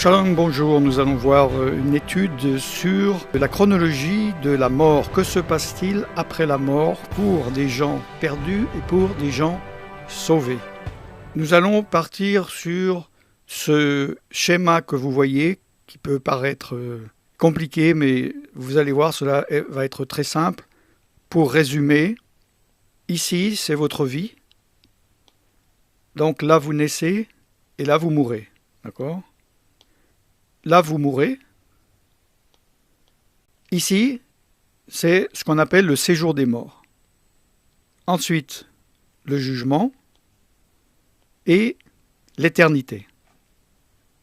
Shalom, bonjour. Nous allons voir une étude sur la chronologie de la mort. Que se passe-t-il après la mort pour des gens perdus et pour des gens sauvés? Nous allons partir sur ce schéma que vous voyez, qui peut paraître compliqué, mais vous allez voir, cela va être très simple. Pour résumer, ici, c'est votre vie. Donc là, vous naissez et là, vous mourrez. D'accord ? Là, vous mourrez. Ici, c'est ce qu'on appelle le séjour des morts. Ensuite, le jugement et l'éternité.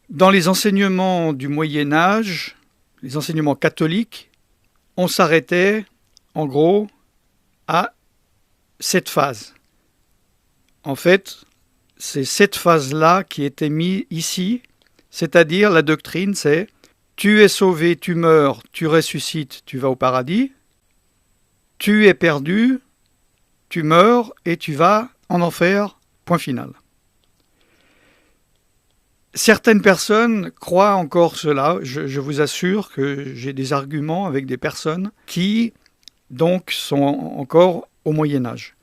Dans les enseignements du Moyen Âge, les enseignements catholiques, on s'arrêtait, en gros, à cette phase. En fait, c'est cette phase-là qui était mise ici. C'est-à-dire, la doctrine, c'est « tu es sauvé, tu meurs, tu ressuscites, tu vas au paradis. Tu es perdu, tu meurs et tu vas en enfer, point final. » Certaines personnes croient encore cela. Je vous assure que j'ai des arguments avec des personnes qui, donc, sont encore au Moyen-Âge.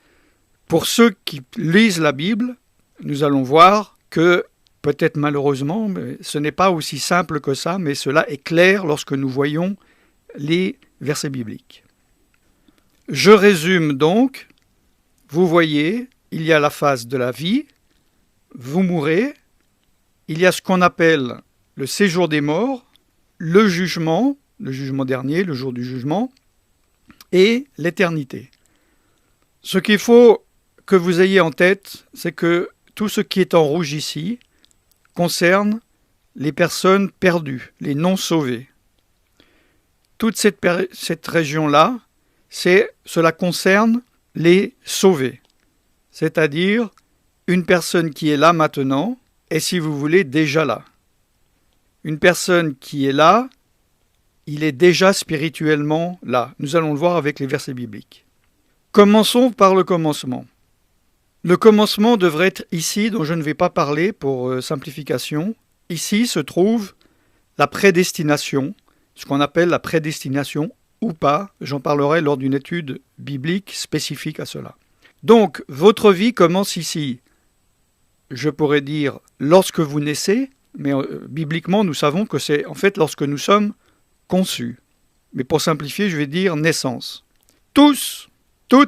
Pour ceux qui lisent la Bible, nous allons voir que peut-être malheureusement, mais ce n'est pas aussi simple que ça, mais cela est clair lorsque nous voyons les versets bibliques. Je résume donc, vous voyez, il y a la phase de la vie, vous mourrez, il y a ce qu'on appelle le séjour des morts, le jugement dernier, le jour du jugement, et l'éternité. Ce qu'il faut que vous ayez en tête, c'est que tout ce qui est en rouge ici concerne les personnes perdues, les non sauvés. Toute cette région-là, cela concerne les sauvés, c'est-à-dire une personne qui est là maintenant et, si vous voulez, déjà là. Une personne qui est là, il est déjà spirituellement là. Nous allons le voir avec les versets bibliques. Commençons par le commencement. Le commencement devrait être ici, dont je ne vais pas parler pour simplification. Ici se trouve la prédestination, ce qu'on appelle la prédestination ou pas. J'en parlerai lors d'une étude biblique spécifique à cela. Donc, votre vie commence ici. Je pourrais dire lorsque vous naissez, mais bibliquement, nous savons que c'est en fait lorsque nous sommes conçus. Mais pour simplifier, je vais dire naissance. Toutes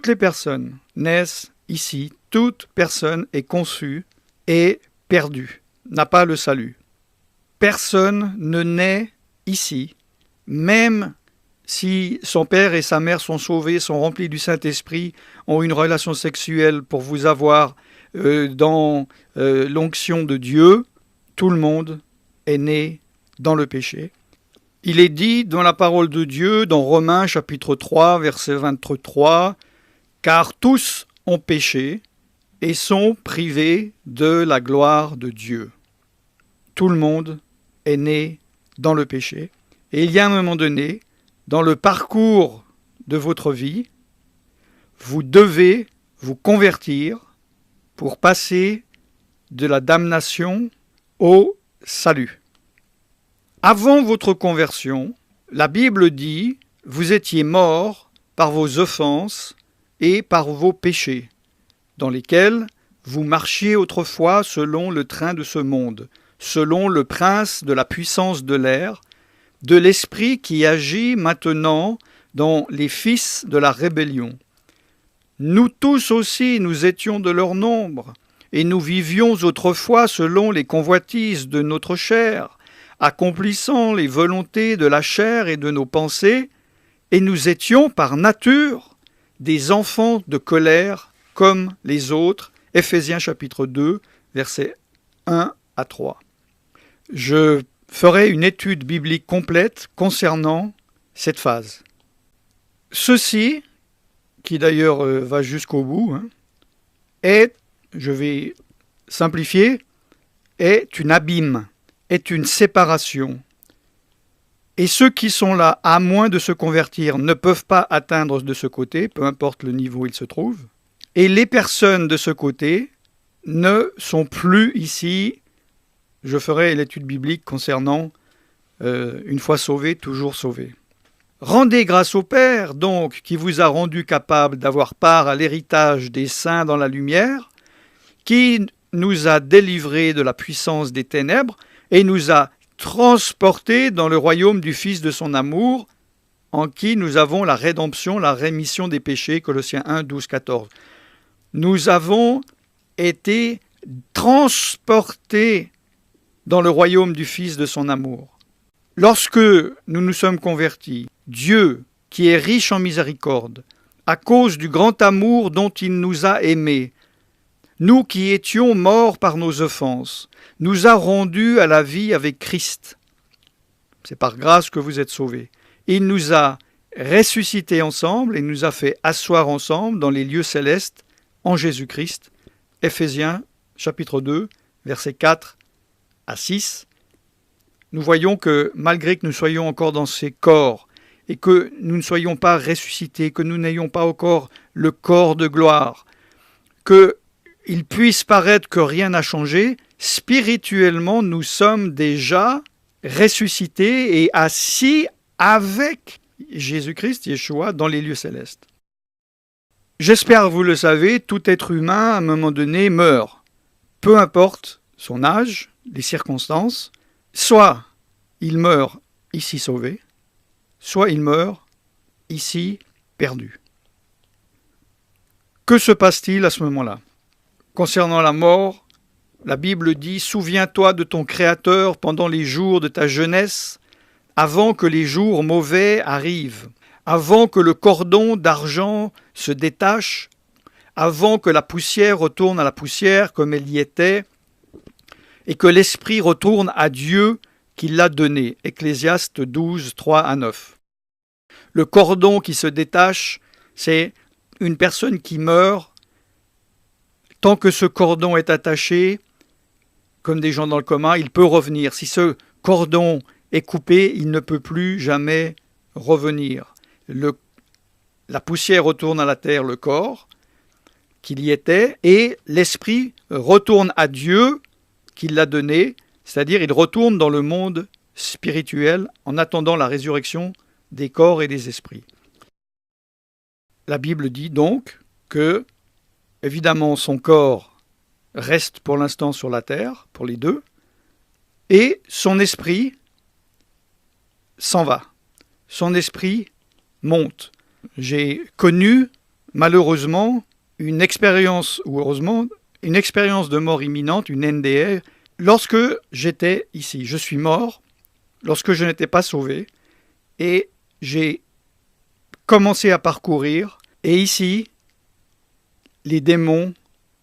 les personnes naissent ici. Toute personne est conçue et perdue, n'a pas le salut. Personne ne naît ici, même si son père et sa mère sont sauvés, sont remplis du Saint-Esprit, ont une relation sexuelle pour vous avoir dans l'onction de Dieu, tout le monde est né dans le péché. Il est dit dans la parole de Dieu, dans Romains chapitre 3, verset 23, « Car tous ont péché et sont privés de la gloire de Dieu. » Tout le monde est né dans le péché. Et il y a un moment donné, dans le parcours de votre vie, vous devez vous convertir pour passer de la damnation au salut. Avant votre conversion, la Bible dit « Vous étiez morts par vos offenses et par vos péchés, dans lesquels vous marchiez autrefois selon le train de ce monde, selon le prince de la puissance de l'air, de l'esprit qui agit maintenant dans les fils de la rébellion. Nous tous aussi, nous étions de leur nombre, et nous vivions autrefois selon les convoitises de notre chair, accomplissant les volontés de la chair et de nos pensées, et nous étions par nature des enfants de colère comme les autres. Éphésiens chapitre 2, versets 1 à 3. Je ferai une étude biblique complète concernant cette phase. Ceci, qui d'ailleurs va jusqu'au bout, est, je vais simplifier, est une abîme, est une séparation. Et ceux qui sont là, à moins de se convertir, ne peuvent pas atteindre de ce côté, peu importe le niveau où ils se trouvent. Et les personnes de ce côté ne sont plus ici je ferai l'étude biblique concernant une fois sauvé, toujours sauvé. Rendez grâce au Père, donc, qui vous a rendu capable d'avoir part à l'héritage des saints dans la lumière, qui nous a délivrés de la puissance des ténèbres et nous a transportés dans le royaume du Fils de son amour, en qui nous avons la rédemption, la rémission des péchés, Colossiens 1, 12, 14. Nous avons été transportés dans le royaume du Fils de son amour. Lorsque nous nous sommes convertis, Dieu, qui est riche en miséricorde, à cause du grand amour dont il nous a aimés, nous qui étions morts par nos offenses, nous a rendus à la vie avec Christ. C'est par grâce que vous êtes sauvés. Il nous a ressuscités ensemble et nous a fait asseoir ensemble dans les lieux célestes en Jésus-Christ. Éphésiens chapitre 2, versets 4 à 6. Nous voyons que malgré que nous soyons encore dans ces corps et que nous ne soyons pas ressuscités, que nous n'ayons pas encore le corps de gloire, qu'il puisse paraître que rien n'a changé, spirituellement nous sommes déjà ressuscités et assis avec Jésus-Christ, Yeshua, dans les lieux célestes. J'espère que vous le savez, tout être humain à un moment donné meurt. Peu importe son âge, les circonstances, soit il meurt ici sauvé, soit il meurt ici perdu. Que se passe-t-il à ce moment-là? Concernant la mort, la Bible dit « Souviens-toi de ton Créateur pendant les jours de ta jeunesse, avant que les jours mauvais arrivent, avant que le cordon d'argent se détache, avant que la poussière retourne à la poussière comme elle y était, et que l'esprit retourne à Dieu qui l'a donné. » Ecclésiaste 12, 3 à 9. Le cordon qui se détache, c'est une personne qui meurt. Tant que ce cordon est attaché, comme des gens dans le coma, il peut revenir. Si ce cordon est coupé, il ne peut plus jamais revenir. La poussière retourne à la terre, le corps qu'il y était, et l'esprit retourne à Dieu qui l'a donné, c'est-à-dire il retourne dans le monde spirituel en attendant la résurrection des corps et des esprits. La Bible dit donc que, évidemment, son corps reste pour l'instant sur la terre, pour les deux, et son esprit s'en va. Son esprit monte. J'ai connu, malheureusement, une expérience, ou heureusement, une expérience de mort imminente, une NDR, lorsque j'étais ici. Je suis mort lorsque je n'étais pas sauvé, et j'ai commencé à parcourir, et ici, les démons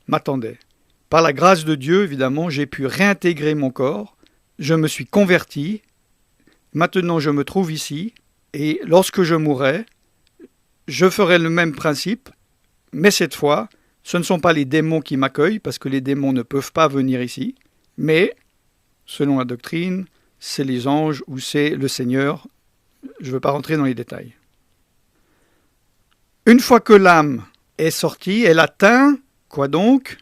m'attendaient. Par la grâce de Dieu, évidemment, j'ai pu réintégrer mon corps, je me suis converti, maintenant je me trouve ici, et lorsque je mourrai, je ferai le même principe, mais cette fois, ce ne sont pas les démons qui m'accueillent, parce que les démons ne peuvent pas venir ici, mais, selon la doctrine, c'est les anges ou c'est le Seigneur. Je ne veux pas rentrer dans les détails. Une fois que l'âme est sortie, elle atteint, quoi donc?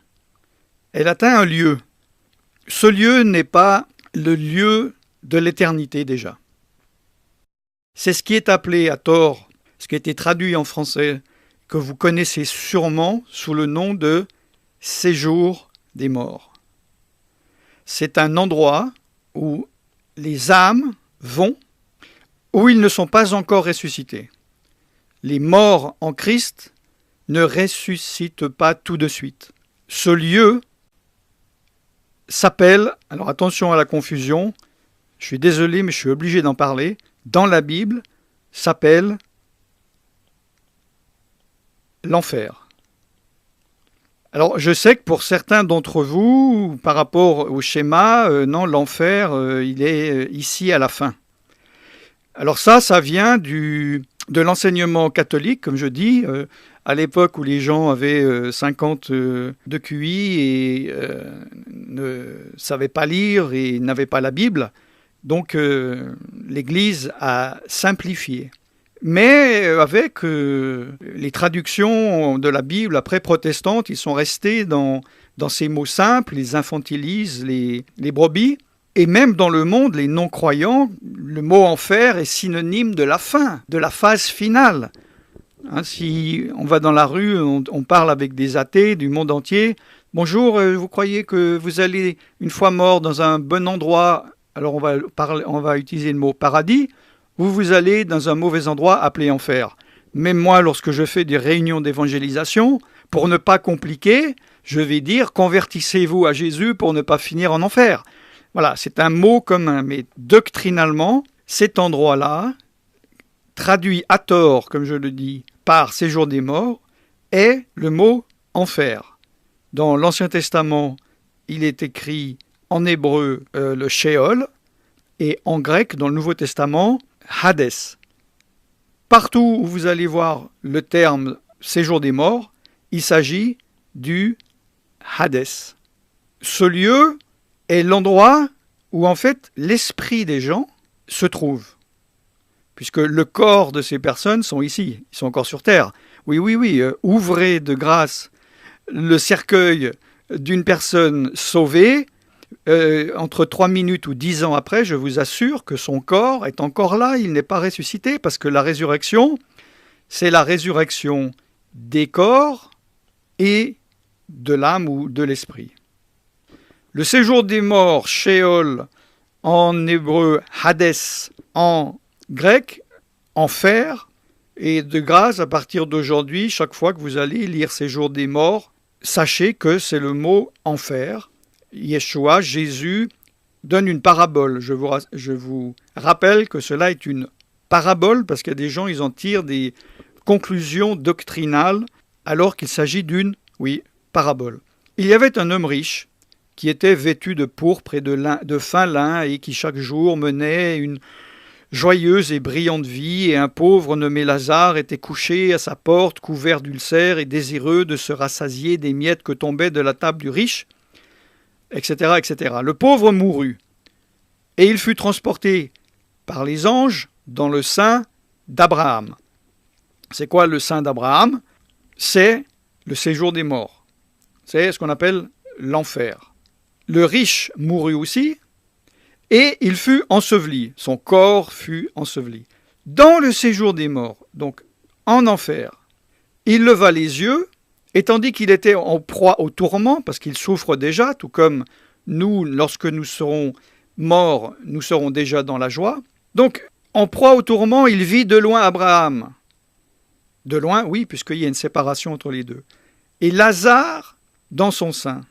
Elle atteint un lieu. Ce lieu n'est pas le lieu de l'éternité déjà. C'est ce qui est appelé à tort, ce qui a été traduit en français, que vous connaissez sûrement sous le nom de séjour des morts. C'est un endroit où les âmes vont, où ils ne sont pas encore ressuscités. Les morts en Christ ne ressuscitent pas tout de suite. Ce lieu s'appelle, alors attention à la confusion, je suis désolé mais je suis obligé d'en parler, dans la Bible, s'appelle l'enfer. Alors je sais que pour certains d'entre vous, par rapport au schéma, non, l'enfer, il est ici à la fin. Alors ça vient de l'enseignement catholique, comme je dis, à l'époque où les gens avaient 50 de QI et ne savaient pas lire et n'avaient pas la Bible. Donc l'Église a simplifié. Mais avec les traductions de la Bible après protestantes, ils sont restés dans ces mots simples, ils infantilisent les brebis, Et même dans le monde, les non-croyants, le mot enfer est synonyme de la fin, de la phase finale. Hein, si on va dans la rue, on parle avec des athées du monde entier. Bonjour, vous croyez que vous allez, une fois mort, dans un bon endroit, alors on va utiliser le mot paradis, ou vous allez dans un mauvais endroit appelé enfer. Même moi, lorsque je fais des réunions d'évangélisation, pour ne pas compliquer, je vais dire convertissez-vous à Jésus pour ne pas finir en enfer. Voilà, c'est un mot commun, mais doctrinalement, cet endroit-là, traduit à tort, comme je le dis, par séjour des morts, est le mot enfer. Dans l'Ancien Testament, il est écrit en hébreu le Sheol, et en grec, dans le Nouveau Testament, Hadès. Partout où vous allez voir le terme séjour des morts, il s'agit du Hadès. Ce lieu est l'endroit où en fait l'esprit des gens se trouve. Puisque le corps de ces personnes sont ici, ils sont encore sur terre. Oui, ouvrez de grâce le cercueil d'une personne sauvée, entre 3 minutes ou 10 ans après, je vous assure que son corps est encore là, il n'est pas ressuscité, parce que la résurrection, c'est la résurrection des corps et de l'âme ou de l'esprit. Le séjour des morts, Sheol, en hébreu, Hadès, en grec, enfer, et de grâce, à partir d'aujourd'hui, chaque fois que vous allez lire séjour des morts, sachez que c'est le mot enfer. Yeshua, Jésus, donne une parabole. Je vous rappelle que cela est une parabole, parce qu'il y a des gens, ils en tirent des conclusions doctrinales, alors qu'il s'agit d'une, parabole. Il y avait un homme riche, qui était vêtu de pourpre et de fin lin, et qui chaque jour menait une joyeuse et brillante vie, et un pauvre nommé Lazare était couché à sa porte, couvert d'ulcères et désireux de se rassasier des miettes que tombaient de la table du riche, etc., etc. Le pauvre mourut, et il fut transporté par les anges dans le sein d'Abraham. C'est quoi le sein d'Abraham? C'est le séjour des morts. C'est ce qu'on appelle l'enfer. Le riche mourut aussi, et il fut enseveli. Son corps fut enseveli. Dans le séjour des morts, donc en enfer, il leva les yeux, et tandis qu'il était en proie au tourment, parce qu'il souffre déjà, tout comme nous, lorsque nous serons morts, nous serons déjà dans la joie. Donc, en proie au tourment, il vit de loin Abraham. De loin, oui, puisqu'il y a une séparation entre les deux. Et Lazare dans son sein.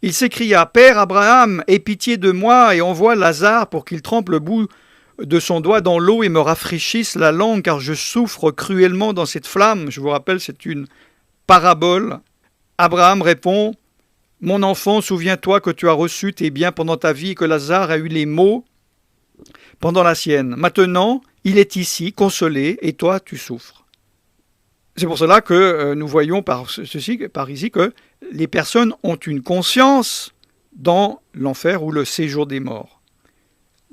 Il s'écria, « Père Abraham, aie pitié de moi et envoie Lazare pour qu'il trempe le bout de son doigt dans l'eau et me rafraîchisse la langue, car je souffre cruellement dans cette flamme. » Je vous rappelle, c'est une parabole. Abraham répond, « Mon enfant, souviens-toi que tu as reçu tes biens pendant ta vie et que Lazare a eu les maux pendant la sienne. Maintenant, il est ici, consolé, et toi, tu souffres. » C'est pour cela que nous voyons par ici que les personnes ont une conscience dans l'enfer ou le séjour des morts.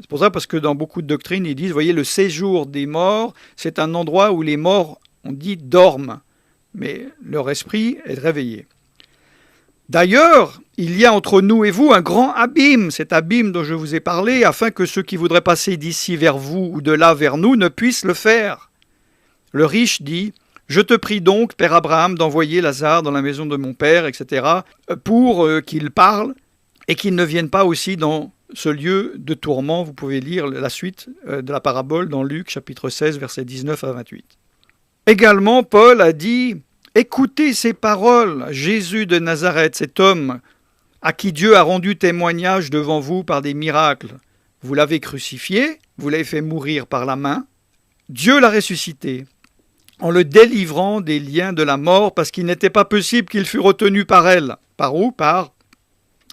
C'est pour ça parce que dans beaucoup de doctrines, ils disent, voyez, le séjour des morts, c'est un endroit où les morts, on dit, dorment, mais leur esprit est réveillé. D'ailleurs, il y a entre nous et vous un grand abîme, cet abîme dont je vous ai parlé, afin que ceux qui voudraient passer d'ici vers vous ou de là vers nous ne puissent le faire. Le riche dit, « Je te prie donc, Père Abraham, d'envoyer Lazare dans la maison de mon père, etc., pour qu'il parle et qu'il ne vienne pas aussi dans ce lieu de tourment. » Vous pouvez lire la suite de la parabole dans Luc, chapitre 16, versets 19 à 28. Également, Paul a dit « Écoutez ces paroles, Jésus de Nazareth, cet homme à qui Dieu a rendu témoignage devant vous par des miracles. Vous l'avez crucifié, vous l'avez fait mourir par la main. Dieu l'a ressuscité, en le délivrant des liens de la mort, parce qu'il n'était pas possible qu'il fût retenu par elle. Par où? Par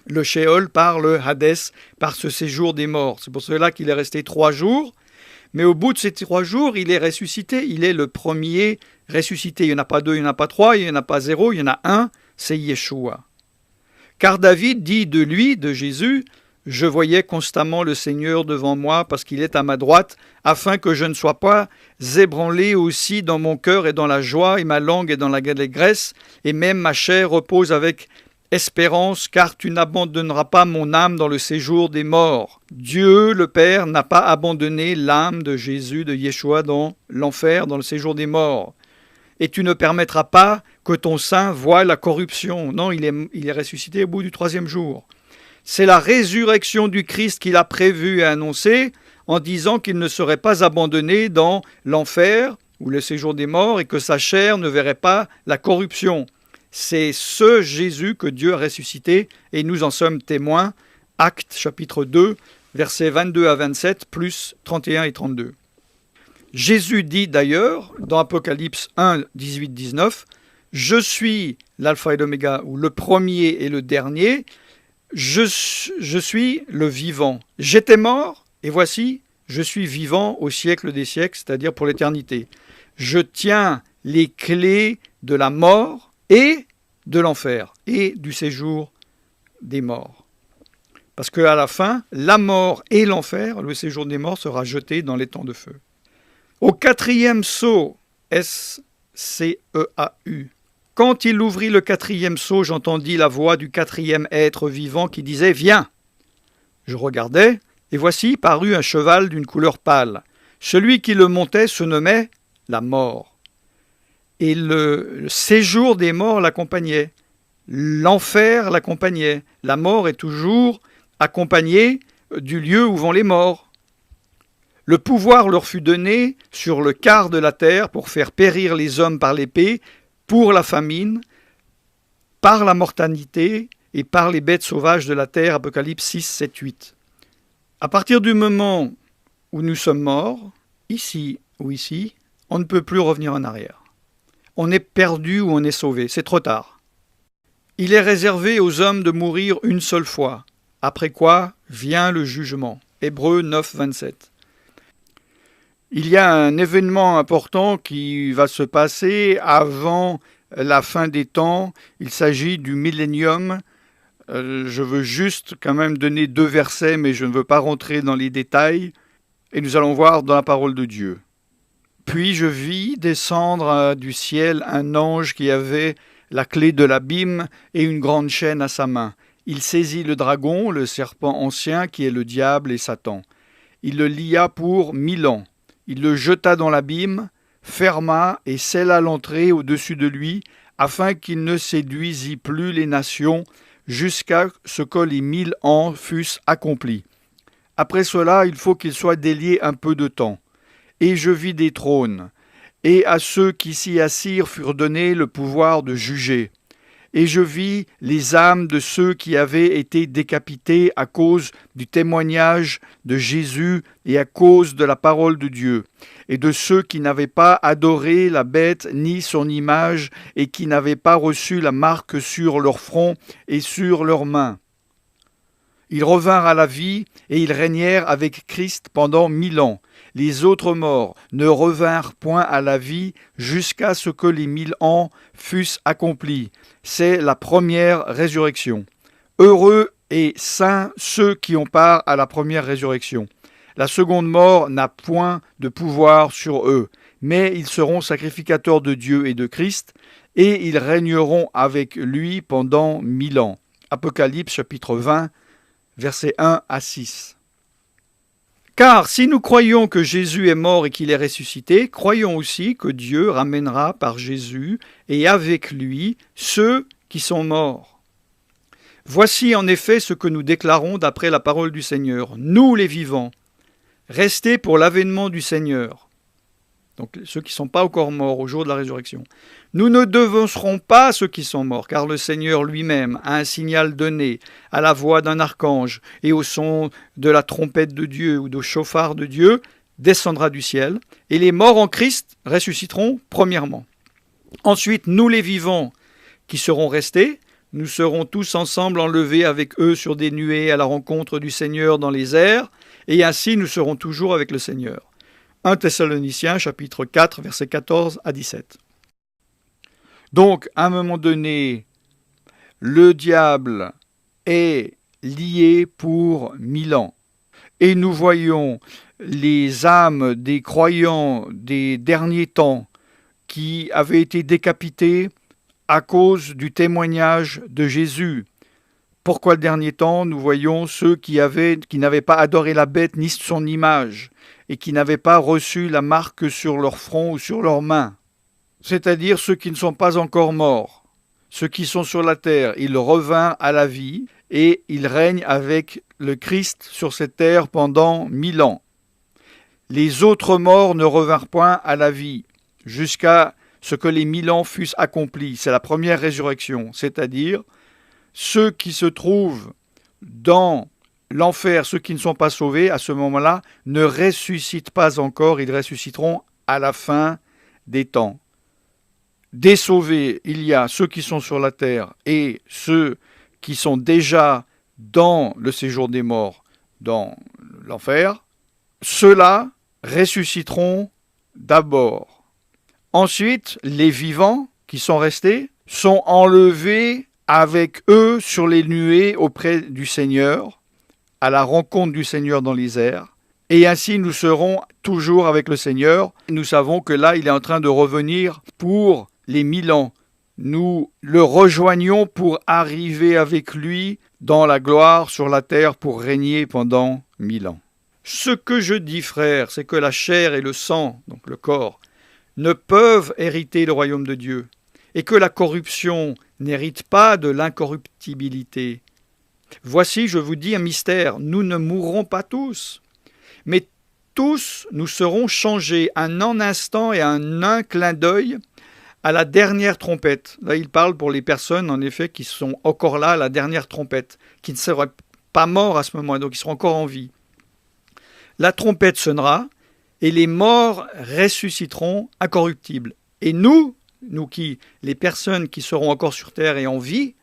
le Sheol, par le Hadès, par ce séjour des morts. C'est pour cela qu'il est resté 3 jours. Mais au bout de ces 3 jours, il est ressuscité. Il est le premier ressuscité. Il n'y en a pas 2, il n'y en a pas 3, il n'y en a pas 0, il y en a un, c'est Yeshua. Car David dit de lui, de Jésus, « Je voyais constamment le Seigneur devant moi parce qu'il est à ma droite, afin que je ne sois pas ébranlé aussi dans mon cœur et dans la joie, et ma langue est dans la allégresse, et même ma chair repose avec Espérance, car tu n'abandonneras pas mon âme dans le séjour des morts. Dieu, le Père, n'a pas abandonné l'âme de Jésus, de Yeshua, dans l'enfer, dans le séjour des morts. Et tu ne permettras pas que ton sein voie la corruption. Non, il est ressuscité au bout du 3e jour. C'est la résurrection du Christ qu'il a prévue et annoncée en disant qu'il ne serait pas abandonné dans l'enfer ou le séjour des morts et que sa chair ne verrait pas la corruption. C'est ce Jésus que Dieu a ressuscité et nous en sommes témoins. Actes chapitre 2, versets 22 à 27, plus 31 et 32. Jésus dit d'ailleurs, dans Apocalypse 1, 18, 19, « Je suis l'alpha et l'oméga, ou le premier et le dernier, je suis le vivant. J'étais mort, et voici, je suis vivant au siècle des siècles, c'est-à-dire pour l'éternité. Je tiens les clés de la mort et de l'enfer, et du séjour des morts. » Parce qu'à la fin, la mort et l'enfer, le séjour des morts, sera jeté dans les temps de feu. Au 4e sceau, S-C-E-A-U, quand il ouvrit le 4e sceau, j'entendis la voix du 4e être vivant qui disait « Viens !» Je regardai, et voici parut un cheval d'une couleur pâle. Celui qui le montait se nommait la mort. Et le séjour des morts l'accompagnait. L'enfer l'accompagnait. La mort est toujours accompagnée du lieu où vont les morts. Le pouvoir leur fut donné sur le quart de la terre pour faire périr les hommes par l'épée, pour la famine, par la mortalité et par les bêtes sauvages de la terre. Apocalypse 6, 7, 8. À partir du moment où nous sommes morts, ici ou ici, on ne peut plus revenir en arrière. On est perdu ou on est sauvé, c'est trop tard. Il est réservé aux hommes de mourir une seule fois, après quoi vient le jugement. Hébreux 9, 27. Il y a un événement important qui va se passer avant la fin des temps. Il s'agit du millénium. Je veux juste quand même donner 2 versets, mais je ne veux pas rentrer dans les détails. Et nous allons voir dans la parole de Dieu. Puis je vis descendre du ciel un ange qui avait la clé de l'abîme et une grande chaîne à sa main. Il saisit le dragon, le serpent ancien, qui est le diable et Satan. Il le lia pour 1000 ans. Il le jeta dans l'abîme, ferma et scella l'entrée au-dessus de lui, afin qu'il ne séduisît plus les nations, jusqu'à ce que les 1000 ans fussent accomplis. Après cela, il faut qu'il soit délié un peu de temps. Et je vis des trônes, et à ceux qui s'y assirent furent donnés le pouvoir de juger. Et je vis les âmes de ceux qui avaient été décapités à cause du témoignage de Jésus et à cause de la parole de Dieu, et de ceux qui n'avaient pas adoré la bête ni son image, et qui n'avaient pas reçu la marque sur leur front et sur leurs mains. Ils revinrent à la vie, et ils régnèrent avec Christ pendant 1000 ans. Les autres morts ne revinrent point à la vie jusqu'à ce que les 1000 ans fussent accomplis. C'est la première résurrection. Heureux et saints ceux qui ont part à la première résurrection. La seconde mort n'a point de pouvoir sur eux, mais ils seront sacrificateurs de Dieu et de Christ, et ils régneront avec lui pendant 1000 ans. Apocalypse chapitre 20, versets 1 à 6. Car si nous croyons que Jésus est mort et qu'il est ressuscité, croyons aussi que Dieu ramènera par Jésus et avec lui ceux qui sont morts. Voici en effet ce que nous déclarons d'après la parole du Seigneur. Nous les vivants, restés pour l'avènement du Seigneur. Donc ceux qui ne sont pas encore morts au jour de la résurrection. Nous ne devancerons pas ceux qui sont morts, car le Seigneur lui-même a un signal donné à la voix d'un archange et au son de la trompette de Dieu ou de chauffard de Dieu, descendra du ciel, et les morts en Christ ressusciteront premièrement. Ensuite, nous les vivants qui serons restés, nous serons tous ensemble enlevés avec eux sur des nuées à la rencontre du Seigneur dans les airs, et ainsi nous serons toujours avec le Seigneur. 1 Thessaloniciens chapitre 4, versets 14 à 17. Donc, à un moment donné, le diable est lié pour 1000 ans. Et nous voyons les âmes des croyants des derniers temps qui avaient été décapités à cause du témoignage de Jésus. Pourquoi le dernier temps, nous voyons ceux qui n'avaient pas adoré la bête ni son image, et qui n'avaient pas reçu la marque sur leur front ou sur leurs mains, c'est-à-dire ceux qui ne sont pas encore morts, ceux qui sont sur la terre, ils revinrent à la vie, et ils règnent avec le Christ sur cette terre pendant 1000 ans. Les autres morts ne revinrent point à la vie, jusqu'à ce que les 1000 ans fussent accomplis. C'est la première résurrection, c'est-à-dire ceux qui se trouvent dans l'enfer, ceux qui ne sont pas sauvés, à ce moment-là, ne ressuscitent pas encore, ils ressusciteront à la fin des temps. Des sauvés, il y a ceux qui sont sur la terre et ceux qui sont déjà dans le séjour des morts, dans l'enfer. Ceux-là ressusciteront d'abord. Ensuite, les vivants qui sont restés sont enlevés avec eux sur les nuées auprès du Seigneur, à la rencontre du Seigneur dans les airs. Et ainsi, nous serons toujours avec le Seigneur. Nous savons que là, il est en train de revenir pour les 1000 ans. Nous le rejoignons pour arriver avec lui dans la gloire sur la terre pour régner pendant 1000 ans. Ce que je dis, frères, c'est que la chair et le sang, donc le corps, ne peuvent hériter le royaume de Dieu, et que la corruption n'hérite pas de l'incorruptibilité. Voici, je vous dis un mystère, nous ne mourrons pas tous, mais tous nous serons changés en un instant et en un clin d'œil à la dernière trompette. Là, il parle pour les personnes, en effet, qui sont encore là à la dernière trompette, qui ne seraient pas morts à ce moment, donc ils seront encore en vie. La trompette sonnera, et les morts ressusciteront incorruptibles. Et nous qui, les personnes qui seront encore sur terre et en vie,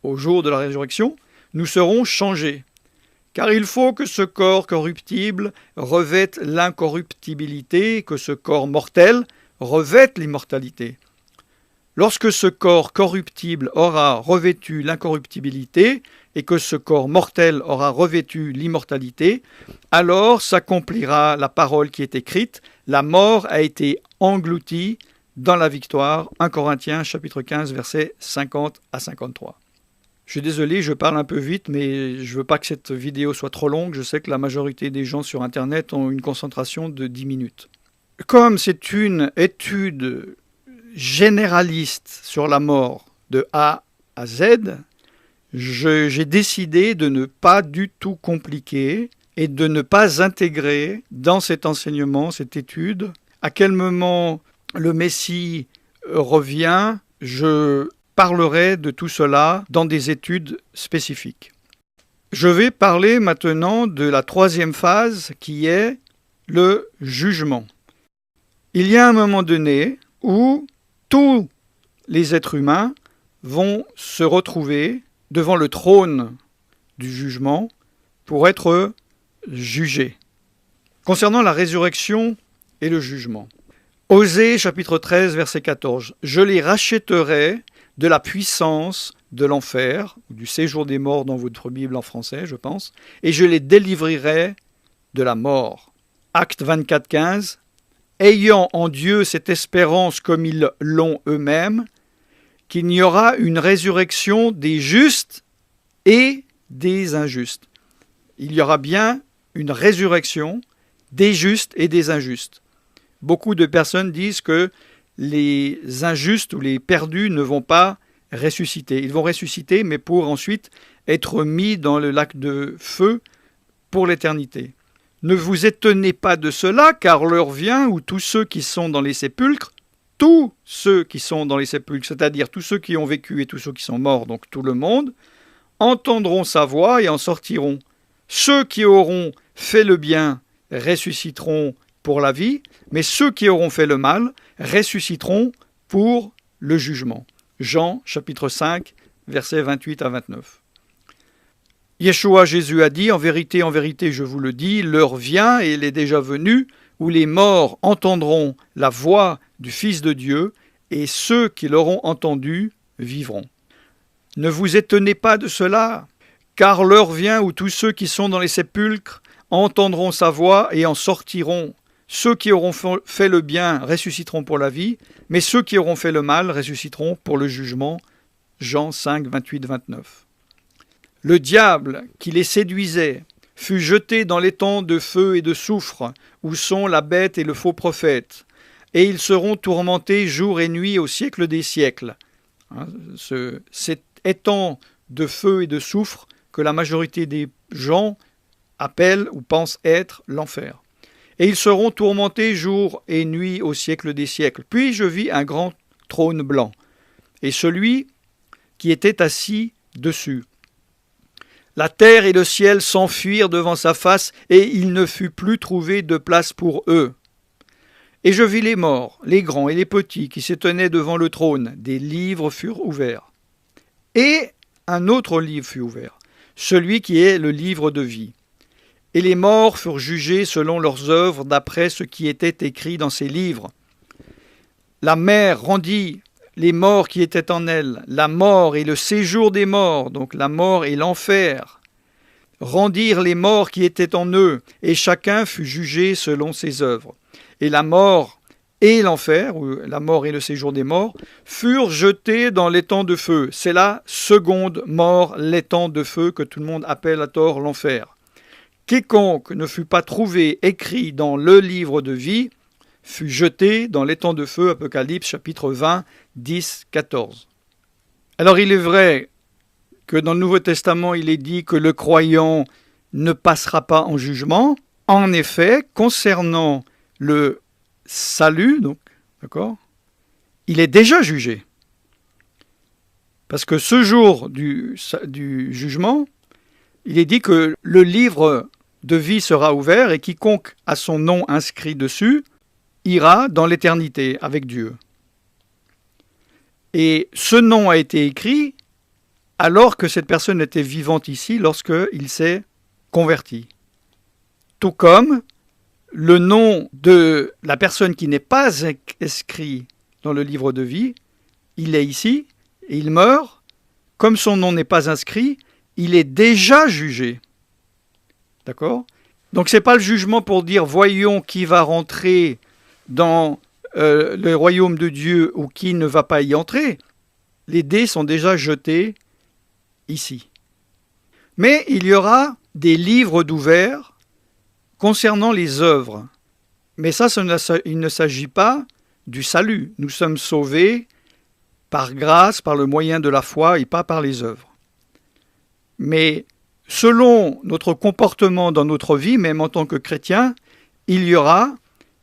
au jour de la résurrection, nous serons changés. Car il faut que ce corps corruptible revête l'incorruptibilité, que ce corps mortel revête l'immortalité. Lorsque ce corps corruptible aura revêtu l'incorruptibilité et que ce corps mortel aura revêtu l'immortalité, alors s'accomplira la parole qui est écrite, la mort a été engloutie dans la victoire. 1 Corinthiens chapitre 15 versets 50 à 53. Je suis désolé, je parle un peu vite, mais je ne veux pas que cette vidéo soit trop longue. Je sais que la majorité des gens sur Internet ont une concentration de 10 minutes. Comme c'est une étude généraliste sur la mort de A à Z, j'ai décidé de ne pas du tout compliquer et de ne pas intégrer dans cet enseignement, cette étude, à quel moment le Messie revient. Je parlerai de tout cela dans des études spécifiques. Je vais parler maintenant de la troisième phase qui est le jugement. Il y a un moment donné où tous les êtres humains vont se retrouver devant le trône du jugement pour être jugés. Concernant la résurrection et le jugement, Osée chapitre 13 verset 14, « Je les rachèterai de la puissance de l'enfer, ou du séjour des morts dans votre Bible en français, je pense, et je les délivrerai de la mort. » Acte 24, 15, « Ayant en Dieu cette espérance comme ils l'ont eux-mêmes, qu'il n'y aura une résurrection des justes et des injustes. » Il y aura bien une résurrection des justes et des injustes. Beaucoup de personnes disent que les injustes ou les perdus ne vont pas ressusciter. Ils vont ressusciter, mais pour ensuite être mis dans le lac de feu pour l'éternité. Ne vous étonnez pas de cela, car l'heure vient où tous ceux qui sont dans les sépulcres, c'est-à-dire tous ceux qui ont vécu et tous ceux qui sont morts, donc tout le monde, entendront sa voix et en sortiront. Ceux qui auront fait le bien ressusciteront pour la vie, mais ceux qui auront fait le mal ressusciteront pour le jugement. Jean, chapitre 5, versets 28 à 29. Yeshua, Jésus a dit, en vérité, je vous le dis, l'heure vient, et elle est déjà venue, où les morts entendront la voix du Fils de Dieu, et ceux qui l'auront entendu vivront. Ne vous étonnez pas de cela, car l'heure vient où tous ceux qui sont dans les sépulcres entendront sa voix et en sortiront. ceux qui auront fait le bien ressusciteront pour la vie, mais ceux qui auront fait le mal ressusciteront pour le jugement. Jean 5, 28, 29. Le diable qui les séduisait fut jeté dans l'étang de feu et de soufre, où sont la bête et le faux prophète, et ils seront tourmentés jour et nuit au siècle des siècles. Cet étang de feu et de soufre que la majorité des gens appellent ou pensent être l'enfer. Et ils seront tourmentés jour et nuit au siècle des siècles. Puis je vis un grand trône blanc, et celui qui était assis dessus. La terre et le ciel s'enfuirent devant sa face, et il ne fut plus trouvé de place pour eux. Et je vis les morts, les grands et les petits, qui se tenaient devant le trône. Des livres furent ouverts. Et un autre livre fut ouvert, celui qui est le livre de vie. Et les morts furent jugés selon leurs œuvres, d'après ce qui était écrit dans ces livres. La mer rendit les morts qui étaient en elle, la mort et le séjour des morts, donc la mort et l'enfer, rendirent les morts qui étaient en eux, et chacun fut jugé selon ses œuvres. Et la mort et l'enfer, ou la mort et le séjour des morts, furent jetés dans l'étang de feu. C'est la seconde mort, l'étang de feu, que tout le monde appelle à tort l'enfer. Quiconque ne fut pas trouvé écrit dans le livre de vie fut jeté dans l'étang de feu, Apocalypse chapitre 20, 10, 14. Alors il est vrai que dans le Nouveau Testament, il est dit que le croyant ne passera pas en jugement. En effet, concernant le salut, donc, d'accord, il est déjà jugé. Parce que ce jour du jugement, il est dit que le livre de vie sera ouvert et quiconque a son nom inscrit dessus ira dans l'éternité avec Dieu. Et ce nom a été écrit alors que cette personne était vivante ici, lorsqu'il s'est converti. Tout comme le nom de la personne qui n'est pas inscrit dans le livre de vie, il est ici, et il meurt, comme son nom n'est pas inscrit, il est déjà jugé. D'accord ? Donc ce n'est pas le jugement pour dire voyons qui va rentrer dans le royaume de Dieu ou qui ne va pas y entrer. Les dés sont déjà jetés ici. Mais il y aura des livres d'ouverts concernant les œuvres. Mais ça, il ne s'agit pas du salut. Nous sommes sauvés par grâce, par le moyen de la foi et pas par les œuvres. Mais selon notre comportement dans notre vie, même en tant que chrétien, il y aura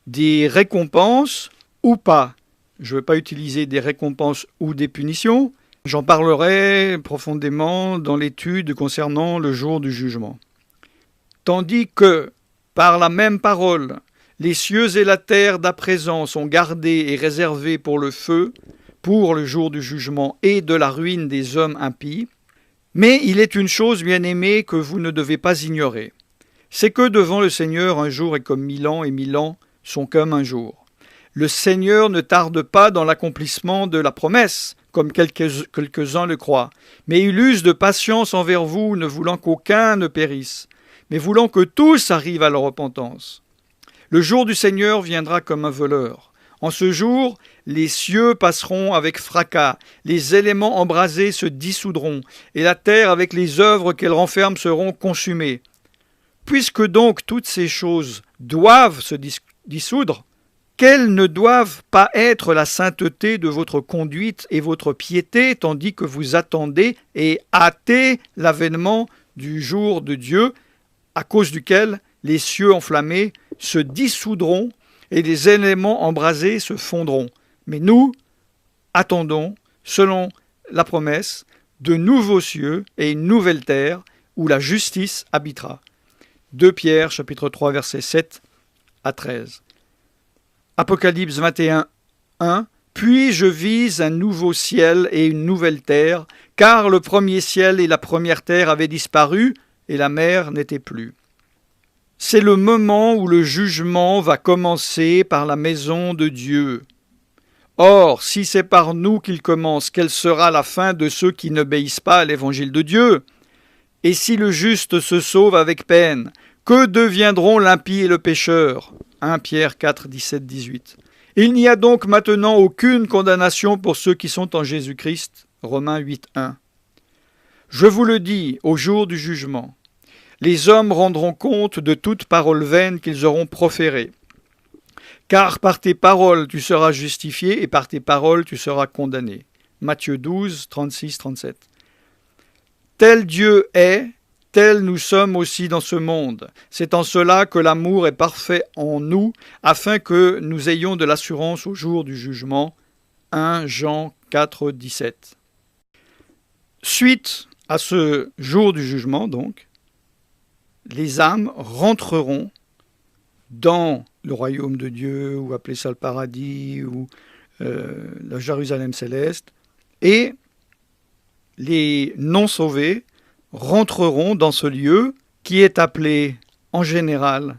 des récompenses ou pas. Je ne veux pas utiliser des récompenses ou des punitions. J'en parlerai profondément dans l'étude concernant le jour du jugement. Tandis que, par la même parole, les cieux et la terre d'à présent sont gardés et réservés pour le feu, pour le jour du jugement et de la ruine des hommes impies, mais il est une chose, bien-aimée, que vous ne devez pas ignorer. C'est que devant le Seigneur, un jour est comme 1000 ans, et 1000 ans sont comme un jour. Le Seigneur ne tarde pas dans l'accomplissement de la promesse, comme quelques-uns le croient, mais il use de patience envers vous, ne voulant qu'aucun ne périsse, mais voulant que tous arrivent à la repentance. Le jour du Seigneur viendra comme un voleur. En ce jour, les cieux passeront avec fracas, les éléments embrasés se dissoudront, et la terre avec les œuvres qu'elle renferme seront consumées. Puisque donc toutes ces choses doivent se dissoudre, quelles ne doivent pas être la sainteté de votre conduite et votre piété, tandis que vous attendez et hâtez l'avènement du jour de Dieu, à cause duquel les cieux enflammés se dissoudront et les éléments embrasés se fondront. Mais nous attendons, selon la promesse, de nouveaux cieux et une nouvelle terre où la justice habitera. 2 Pierre, chapitre 3, versets 7 à 13. Apocalypse 21, 1. Puis je vis un nouveau ciel et une nouvelle terre, car le premier ciel et la première terre avaient disparu, et la mer n'était plus. C'est le moment où le jugement va commencer par la maison de Dieu. Or, si c'est par nous qu'il commence, quelle sera la fin de ceux qui n'obéissent pas à l'évangile de Dieu ? Et si le juste se sauve avec peine, Que deviendront l'impie et le pécheur? 1 Pierre 4, 17, 18. Il n'y a donc maintenant aucune condamnation pour ceux qui sont en Jésus-Christ. Romains 8, 1. Je vous le dis, au jour du jugement, les hommes rendront compte de toute parole vaine qu'ils auront proférée. Car par tes paroles tu seras justifié et par tes paroles tu seras condamné. Matthieu 12, 36, 37. Tel Dieu est, tel nous sommes aussi dans ce monde. C'est en cela que l'amour est parfait en nous, afin que nous ayons de l'assurance au jour du jugement. 1 Jean 4, 17. Suite à ce jour du jugement, donc, les âmes rentreront dans le royaume de Dieu, ou appelez ça le paradis, ou la Jérusalem céleste, et les non-sauvés rentreront dans ce lieu qui est appelé en général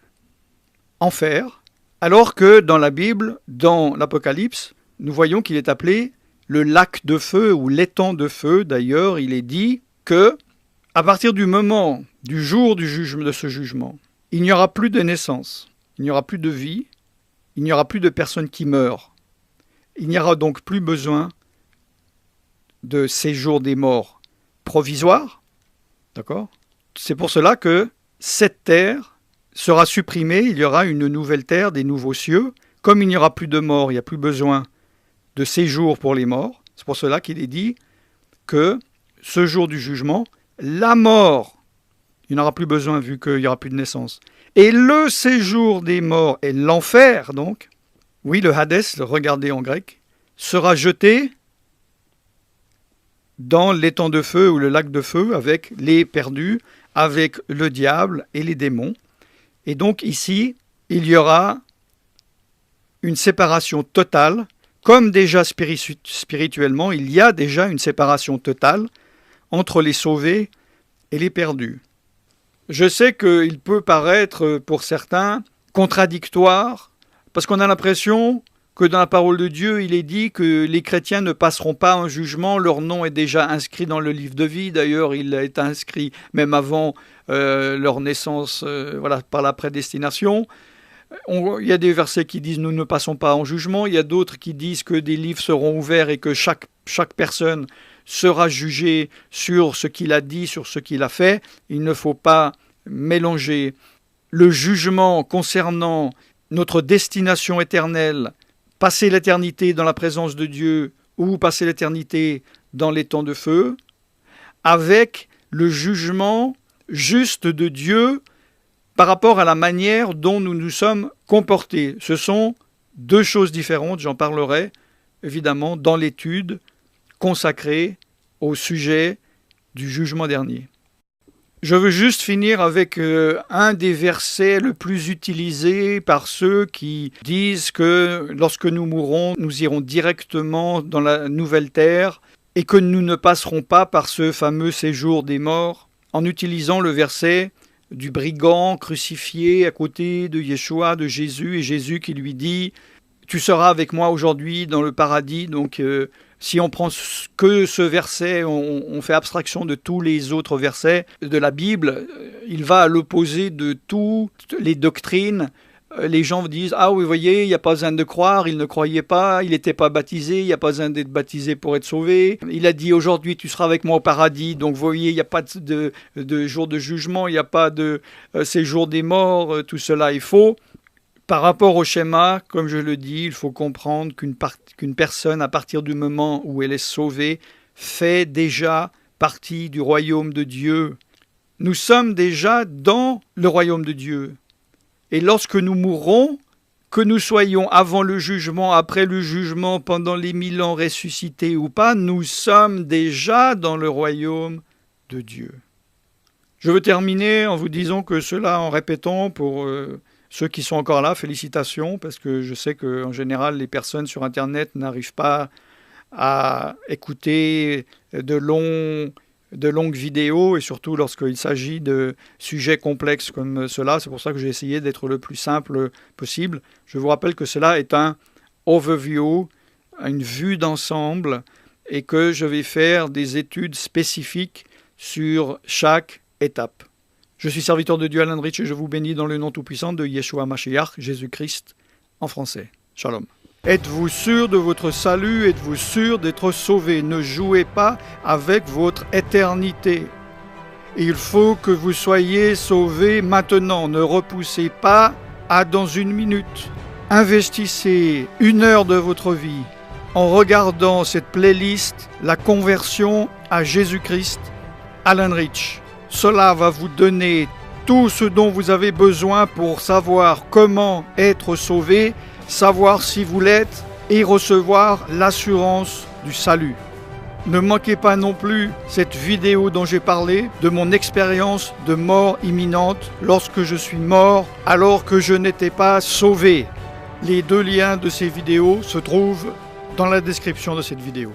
enfer, alors que dans la Bible, dans l'Apocalypse, nous voyons qu'il est appelé le lac de feu ou l'étang de feu. D'ailleurs, il est dit que à partir du moment du jour du jugement, de ce jugement, il n'y aura plus de naissance, il n'y aura plus de vie, il n'y aura plus de personnes qui meurent. Il n'y aura donc plus besoin de séjour des morts provisoire. D'accord ? C'est pour cela que cette terre sera supprimée, il y aura une nouvelle terre, des nouveaux cieux. Comme il n'y aura plus de mort, il n'y a plus besoin de séjour pour les morts. C'est pour cela qu'il est dit que ce jour du jugement, la mort, il n'y en aura plus besoin vu qu'il n'y aura plus de naissance. Et le séjour des morts et l'enfer, donc, oui, le Hadès, regardez en grec, sera jeté dans l'étang de feu ou le lac de feu avec les perdus, avec le diable et les démons. Et donc ici, il y aura une séparation totale, comme déjà spirituellement, il y a déjà une séparation totale entre les sauvés et les perdus. Je sais qu'il peut paraître pour certains contradictoire, parce qu'on a l'impression que dans la parole de Dieu, il est dit que les chrétiens ne passeront pas un jugement, leur nom est déjà inscrit dans le livre de vie, d'ailleurs il est inscrit même avant leur naissance par la prédestination. Il y a des versets qui disent « nous ne passons pas en jugement », il y a d'autres qui disent que des livres seront ouverts et que chaque personne sera jugée sur ce qu'il a dit, sur ce qu'il a fait. Il ne faut pas mélanger le jugement concernant notre destination éternelle, passer l'éternité dans la présence de Dieu ou passer l'éternité dans les temps de feu, avec le jugement juste de Dieu par rapport à la manière dont nous nous sommes comportés. Ce sont deux choses différentes, j'en parlerai évidemment dans l'étude consacrée au sujet du jugement dernier. Je veux juste finir avec un des versets le plus utilisé par ceux qui disent que lorsque nous mourrons, nous irons directement dans la nouvelle terre et que nous ne passerons pas par ce fameux séjour des morts, en utilisant le verset du brigand crucifié à côté de Yeshua, de Jésus, et Jésus qui lui dit « Tu seras avec moi aujourd'hui dans le paradis ». Donc si on prend que ce verset, on fait abstraction de tous les autres versets de la Bible, il va à l'opposé de toutes les doctrines. Les gens disent « Ah oui, vous voyez, il n'y a pas besoin de croire, il ne croyait pas, il n'était pas baptisé, il n'y a pas besoin d'être baptisé pour être sauvé. Il a dit aujourd'hui tu seras avec moi au paradis, donc vous voyez, il n'y a pas de jour de jugement, il n'y a pas de séjour des morts, tout cela est faux. » Par rapport au schéma, comme je le dis, il faut comprendre qu'une personne, à partir du moment où elle est sauvée, fait déjà partie du royaume de Dieu. Nous sommes déjà dans le royaume de Dieu. Et lorsque nous mourrons, que nous soyons avant le jugement, après le jugement, pendant les 1000 ans ressuscités ou pas, nous sommes déjà dans le royaume de Dieu. Je veux terminer en vous disant que cela, en répétant pour ceux qui sont encore là, félicitations, parce que je sais qu'en général, les personnes sur Internet n'arrivent pas à écouter de longues vidéos, et surtout lorsqu'il s'agit de sujets complexes comme cela. C'est pour ça que j'ai essayé d'être le plus simple possible. Je vous rappelle que cela est un overview, une vue d'ensemble, et que je vais faire des études spécifiques sur chaque étape. Je suis serviteur de Dieu Alan Rich et je vous bénis dans le nom tout-puissant de Yeshua Mashiach, Jésus-Christ, en français. Shalom. Êtes-vous sûr de votre salut? Êtes-vous sûr d'être sauvé? Ne jouez pas avec votre éternité. Il faut que vous soyez sauvés maintenant. Ne repoussez pas à dans une minute. Investissez 1 heure de votre vie en regardant cette playlist, la conversion à Jésus-Christ, Alan Rich. Cela va vous donner tout ce dont vous avez besoin pour savoir comment être sauvé, savoir si vous l'êtes et recevoir l'assurance du salut. Ne manquez pas non plus cette vidéo dont j'ai parlé, de mon expérience de mort imminente lorsque je suis mort alors que je n'étais pas sauvé. Les 2 liens de ces vidéos se trouvent dans la description de cette vidéo.